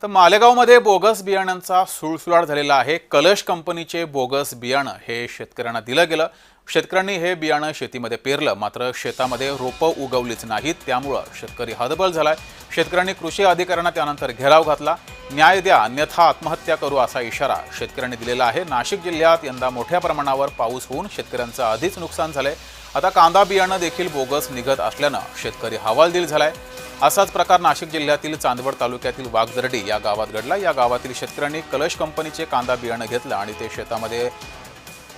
तर मालेगावमध्ये बोगस बियाण्यांचा सुळसुळाट झालेला आहे। कलश कंपनीचे बोगस बियाणं हे शेतकऱ्यांना दिलं गेलं। शेतकऱ्यांनी हे बियाणं शेतीमध्ये पेरलं, मात्र शेतामध्ये रोपं उगवलीच नाहीत। त्यामुळे शेतकरी हतबल झालाय। शेतकऱ्यांनी कृषी अधिकाऱ्यांना त्यानंतर घेराव घातला। न्याय द्या अन्यथा आत्महत्या करू असा इशारा शेतकऱ्यांनी दिलेला आहे। नाशिक जिल्ह्यात यंदा मोठ्या प्रमाणावर पाऊस होऊन शेतकऱ्यांचं आधीच नुकसान झालंय। आता कांदा बियाणं देखील बोगस निघत असल्यानं शेतकरी हवालदिल झालाय। असाच प्रकार नाशिक जिल्ह्यातील चांदवड तालुक्यातील वाघदर्डी या गावात घडला। या गावातील शेतकऱ्यांनी कलश कंपनीचे कांदा बियाणं घेतलं आणि ते शेतामध्ये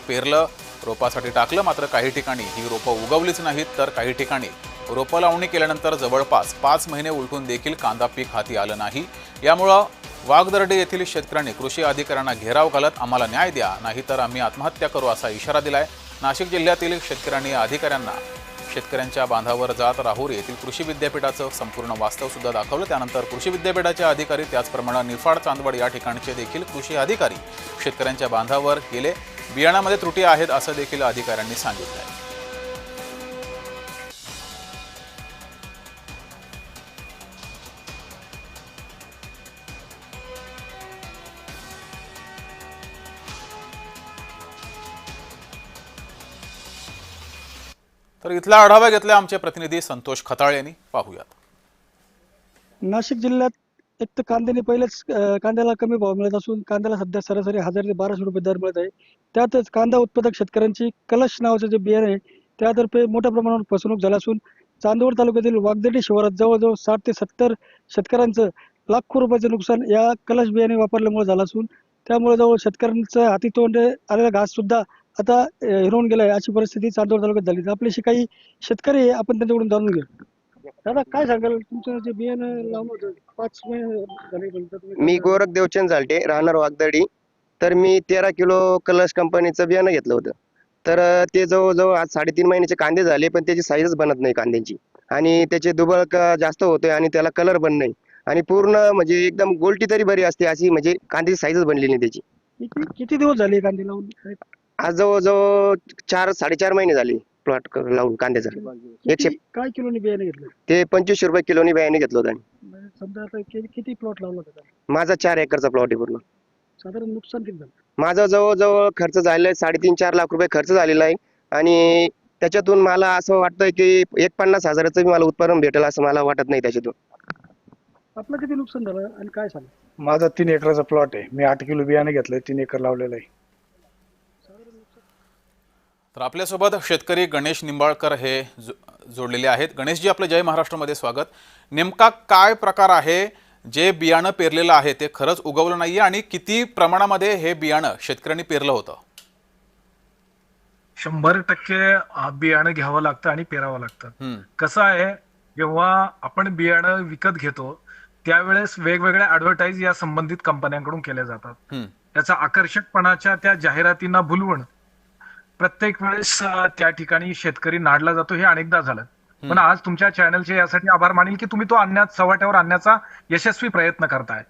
पेरलं, रोपासाठी टाकलं। मात्र काही ठिकाणी ही रोपं उगवलीच नाहीत, तर काही ठिकाणी रोपं लावणी केल्यानंतर जवळपास 5 महिने उलटून देखील कांदा पीक हाती आलं नाही। यामुळे वाघदर्डी येथील शेतकऱ्यांनी कृषी अधिकाऱ्यांना घेराव घालत आम्हाला न्याय द्या, नाहीतर आम्ही आत्महत्या करू असा इशारा दिलाय। नाशिक जिल्ह्यातील शेतकऱ्यांनी अधिकाऱ्यांना शेतकऱ्यांच्या बांधावर जात राहुरी येथील कृषी विद्यापीठाचं संपूर्ण वास्तव सुद्धा दाखवलं। त्यानंतर कृषी विद्यापीठाचे अधिकारी, त्याचप्रमाणे निफाड, चांदवड या ठिकाणचे देखील कृषी अधिकारी शेतकऱ्यांच्या बांधावर गेले। बियाणामध्ये त्रुटी आहेत असं देखील अधिकाऱ्यांनी सांगितलं। तर इथला आढावा घेतला आमचे प्रतिनिधी संतोष खताळे यांनी। पाहूयात। नाशिक जिल्ह्यात एक तर कांद्याने पहिलेच कांद्याला कमी भाव मिळत असून कांद्याला सध्या सरासरी 1000 ते 1200 रुपये दर मिळत आहे। त्यातच कांदा उत्पादक शेतकऱ्यांची कलश नावाचं जे बियाणे आहे त्यातर्फे मोठ्या प्रमाणावर फसवणूक झाली असून चांदवड तालुक्यातील वाघदर्डी शिवारात जवळजवळ 60 ते 70 शेतकऱ्यांचं लाखो रुपयाचं नुकसान या कलश बियाणे वापरल्यामुळे झालं असून त्यामुळे जवळ शेतकऱ्यांचं हाती तोंड आलेला घास सुद्धा आता हिरावून गेलाय, अशी परिस्थिती चांदवड तालुक्यात झाली। तर आपल्याशी काही शेतकरी आहे, आपण त्यांच्याकडून जाणून घेऊ। दादा, काय सांगाल? तुमचं जे बियाणं लावलं होतं 5 महिने झाले, पण तुम्ही मी गोरख देवचंद झालटे, राहणार वाघदर्डी। तर मी 13 किलो कलश कंपनीचं बियाणं घेतलं होतं। तर ते जवळजवळ आज 3.5 महिन्याचे कांदे झाले, पण त्याची साईजच बनत नाही कांद्याची, आणि त्याचे दुबळक जास्त होतोय आणि त्याला कलर पण नाही, आणि पूर्ण म्हणजे एकदम गोलटी तरी बरी असते अशी म्हणजे कांद्याची साईजच बनलेली नाही त्याची। किती दिवस झाले कांदे लावून? आज जवळजवळ 4-4.5 महिने झाले प्लॉट लावून कांद्याचा। काय किलोने बियाणे घेतलं? ते 2500 रुपये किलोनी बियाणे घेतलं होतं। म्हणजे समजा आता किती प्लॉट लावला होता? माझा 4 एकरचा प्लॉट आहे पूर्ण। साधारण नुकसान किती झालं? माझा जवळजवळ खर्च झालेला आहे 3.5-4 लाख रुपये खर्च झालेला आहे, आणि त्याच्यातून मला असं वाटतंय की 50,000चं मला उत्पादन भेटेल असं मला वाटत नाही त्याच्यातून। आपलं किती नुकसान झालं आणि काय सांगा? माझा 3 एकराचा प्लॉट आहे। मी 8 किलो बियाणे घेतलंय, 3 एकर लावलेलं आहे। तर आपल्यासोबत शेतकरी गणेश निंबाळकर हे जोडलेले आहेत। गणेशजी, आपलं जय महाराष्ट्रामध्ये स्वागत। नेमका काय प्रकार आहे? जे बियाणं पेरलेलं आहे ते खरंच उगवलं नाहीये, आणि किती प्रमाणामध्ये हे बियाणं शेतकऱ्यांनी पेरलं होतं? 100% बियाणं घ्यावं लागतं आणि पेरावं लागतं। कसं आहे, जेव्हा आपण बियाणं विकत घेतो त्यावेळेस वेगवेगळ्या ऍडव्हर्टाईज या संबंधित कंपन्यांकडून केल्या जातात। त्याचा आकर्षकपणाच्या त्या जाहिरातींना भुलवून प्रत्येक वेळेस त्या ठिकाणी शेतकरी नाडला जातो। हे अनेकदा झालं, पण आज तुमच्या चॅनलचे यासाठी आभार मानेल की तुम्ही तो चव्हाट्यावर आणण्याचा यशस्वी प्रयत्न करताय।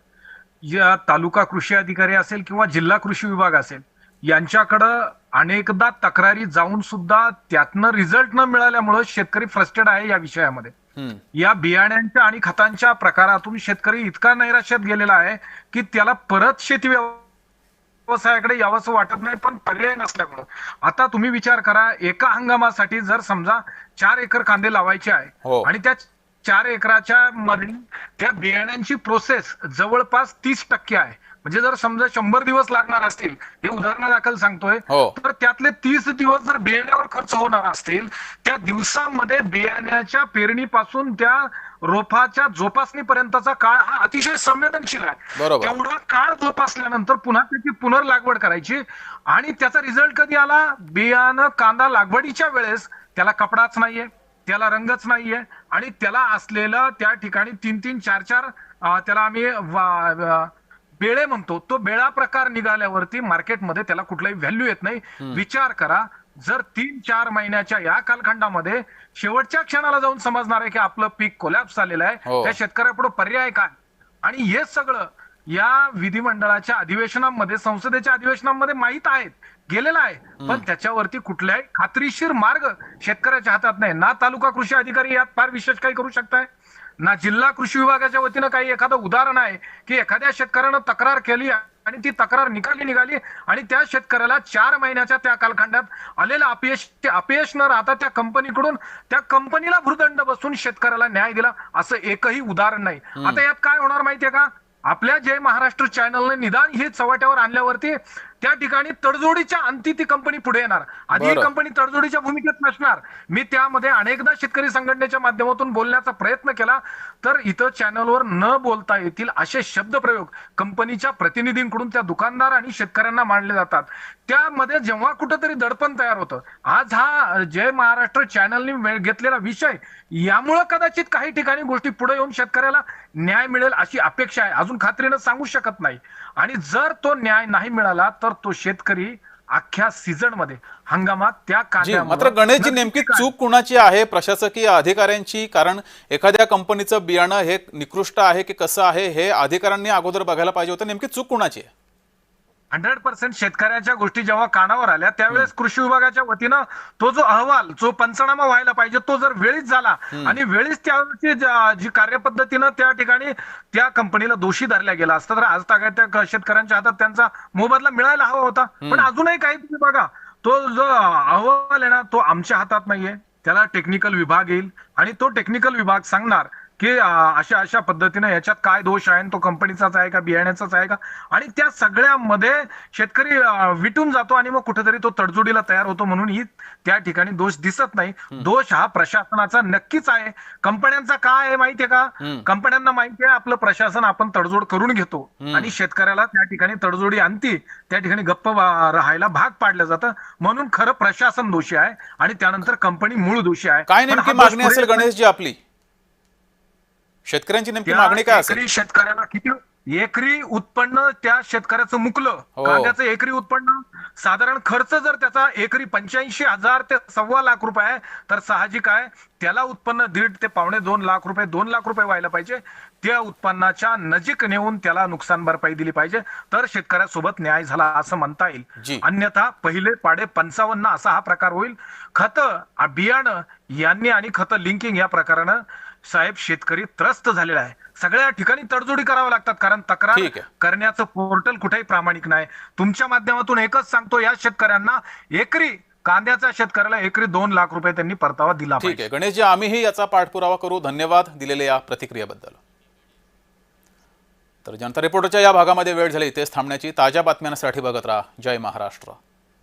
या तालुका कृषी अधिकारी असेल किंवा जिल्हा कृषी विभाग असेल, यांच्याकडं अनेकदा तक्रारी जाऊन सुद्धा त्यातनं रिझल्ट न मिळाल्यामुळे शेतकरी फ्रस्ट्रेट आहे या विषयामध्ये। या बियाण्यांच्या आणि खतांच्या प्रकारातून शेतकरी इतका नैराश्यात गेलेला आहे की त्याला परत शेती व्यवसायाकडे यावंसं वाटत नाही, पण पर्याय नसल्यामुळं। आता तुम्ही विचार करा, एका हंगामासाठी जर समजा 4 एकर कांदे लावायचे आहे आणि त्या 4 एकराच्या मध्ये त्या बियाण्यांची प्रोसेस जवळपास 30% आहे। म्हणजे जर समजा 100 दिवस लागणार असतील, हे उदाहरणादाखल सांगतोय, तर त्यातले 30 दिवस जर बियाण्यावर खर्च होणार असतील, त्या दिवसांमध्ये बियाण्याच्या पेरणीपासून त्या रोपाच्या जोपासणीपर्यंतचा काळ हा अतिशय संवेदनशील आहे। तेवढा काळ जोपासल्यानंतर पुन्हा त्याची पुनर्लागवड करायची, आणि त्याचा रिझल्ट कधी आला? बियाणं कांदा लागवडीच्या वेळेस त्याला कपडाच नाहीये, त्याला रंगच नाहीये, आणि त्याला असलेलं त्या ठिकाणी 3-3, 4-4 त्याला आम्ही बेळे म्हणतो, तो बेळा प्रकार निघाल्यावरती मार्केटमध्ये त्याला कुठलाही व्हॅल्यू येत नाही। विचार करा, जर 3-4 महिन्याच्या या कालखंडामध्ये शेवटच्या क्षणाला जाऊन समजणार आहे की आपलं पीक कोलॅप्स झालेलं आहे, त्या शेतकऱ्यापुढे पर्याय काय? आणि हे सगळं या विधिमंडळाच्या अधिवेशनामध्ये, संसदेच्या अधिवेशनामध्ये माहित आहेत, गेलेला आहे, पण त्याच्यावरती कुठल्याही खात्रीशीर मार्ग शेतकऱ्याच्या हातात नाही ना। तालुका कृषी अधिकारी यात फार विशेष काही करू शकताय, ना जिल्हा कृषी विभागाच्या वतीनं काही एखादं उदाहरण आहे की एखाद्या शेतकऱ्यानं तक्रार केली आणि ती तक्रार निघाली आणि त्या शेतकऱ्याला 4 महिन्याच्या त्या कालखंडात आलेलं अपयश न राहता त्या कंपनीकडून त्या कंपनीला भूर्दंड बसून शेतकऱ्याला न्याय दिला असं एकही उदाहरण नाही. आता यात काय होणार माहितीये का, आपल्या जय महाराष्ट्र चॅनलने निदान ही चव्हाट्यावर आणल्यावरती त्या ठिकाणी तडजोडीच्या अंती ती कंपनी पुढे येणार. आधी ही बरं. कंपनी तडजोडीच्या भूमिकेत नसणार. मी त्यामध्ये अनेकदा शेतकरी संघटनेच्या माध्यमातून बोलण्याचा प्रयत्न केला, तर इथं चॅनलवर न बोलता येतील असे शब्दप्रयोग कंपनीच्या प्रतिनिधींकडून त्या दुकानदार आणि शेतकऱ्यांना मांडले जातात. त्यामध्ये जेव्हा कुठंतरी दडपण तयार होतं, आज हा जय महाराष्ट्र चॅनलने घेतलेला विषय यामुळे कदाचित काही ठिकाणी गोष्टी पुढे येऊन शेतकऱ्याला न्याय मिळेल अशी अपेक्षा आहे. अजून खात्रीनं सांगू शकत नाही. आणि जर तो न्याय नाही मिळाला तर तो शेतकरी अख्ख्या सीझन मध्ये हंगामात त्या जी, कांद्यामुळे मात्र गणेशजी नक्की नेमकी काय? चूक कुणाची आहे, प्रशासकीय अधिकाऱ्यांची? कारण एखाद्या कंपनीचं बियाणं हे निकृष्ट आहे की कसं आहे हे अधिकाऱ्यांनी अगोदर बघायला पाहिजे होतं. नेमकी चूक कुणाची आहे? 100% शेतकऱ्याच्या गोष्टी जेव्हा कानावर आल्या त्यावेळेस कृषी विभागाच्या वतीनं तो जो अहवाल जो पंचनामा व्हायला पाहिजे तो जर वेळीच झाला आणि वेळीच त्याची जी कार्यपद्धतीनं त्या ठिकाणी त्या कंपनीला दोषी धरल्या गेला असता तर आज तागायत त्या शेतकऱ्यांच्या हातात त्यांचा मोबदला मिळायला हवा होता. पण अजूनही काही तुम्ही बघा, तो जो अहवाल आहे ना तो आमच्या हातात नाहीये. त्याला टेक्निकल विभाग येईल आणि तो टेक्निकल विभाग सांगणार की अशा पद्धतीने याच्यात काय दोष आहे, तो कंपनीचाच आहे का बियाण्याचाच आहे का, आणि त्या सगळ्यामध्ये शेतकरी विटून जातो आणि मग कुठेतरी तो तडजोडीला तयार होतो. म्हणून ही त्या ठिकाणी दोष दिसत नाही. दोष हा प्रशासनाचा नक्कीच आहे. कंपन्यांचा काय आहे माहितीये का, कंपन्यांना माहिती आहे आपलं प्रशासन आपण तडजोड करून घेतो आणि शेतकऱ्याला त्या ठिकाणी तडजोडी आणती त्या ठिकाणी गप्प राहायला भाग पाडलं जातं. म्हणून खरं प्रशासन दोषी आहे आणि त्यानंतर कंपनी मूळ दोषी आहे. काय पण नेमकी हा दोष मागणी असेल पुढे- गणेशजी आपली? शेतकऱ्यांची नेमकी मागणी काय असेल? एकरी शेतकऱ्याला किती एकरी उत्पन्न त्या शेतकऱ्याचं मुकलं, हो. कांद्याचं एकरी उत्पन्न साधारण खर्च जर त्याचा एकरी 85,000 ते 1.25 लाख रुपये आहे तर साहजिक आहे त्याला उत्पन्न 1.5 ते 2.25 लाख रुपये 2 लाख रुपये व्हायला पाहिजे. त्या उत्पन्नाच्या नजीक नेऊन त्याला नुकसान भरपाई दिली पाहिजे तर शेतकऱ्यासोबत न्याय झाला असं म्हणता जी. येईल. अन्यथा पहिले पाडे 55 असा हा प्रकार होईल. खतं बियाणं यांनी आणि खतं लिंकिंग या प्रकारानं साहेब शेतकरी त्रस्त झालेला आहे. सगळ्या ठिकाणी तडजोडी कराव्या लागतात कारण तक्रार ठीक आहे. करण्याचं पोर्टल कुठेही प्रामाणिक नाही. तुमच्या माध्यमातून एकच सांगतो, या शेतकऱ्यांना एकरी कांद्याच्या शेतकऱ्याला एकरी 2 लाख रुपये त्यांनी परतावा दिला ठीक पाहिजे. आहे गणेशजी, आम्हीही याचा पाठपुरावा करू. धन्यवाद दिलेल्या या प्रतिक्रियेबद्दल. तर जनता रिपोर्टरच्या या भागामध्ये वेळ झाली. इथेच थांबण्याची. ताज्या बातम्यांसाठी बघत राहा जय महाराष्ट्र.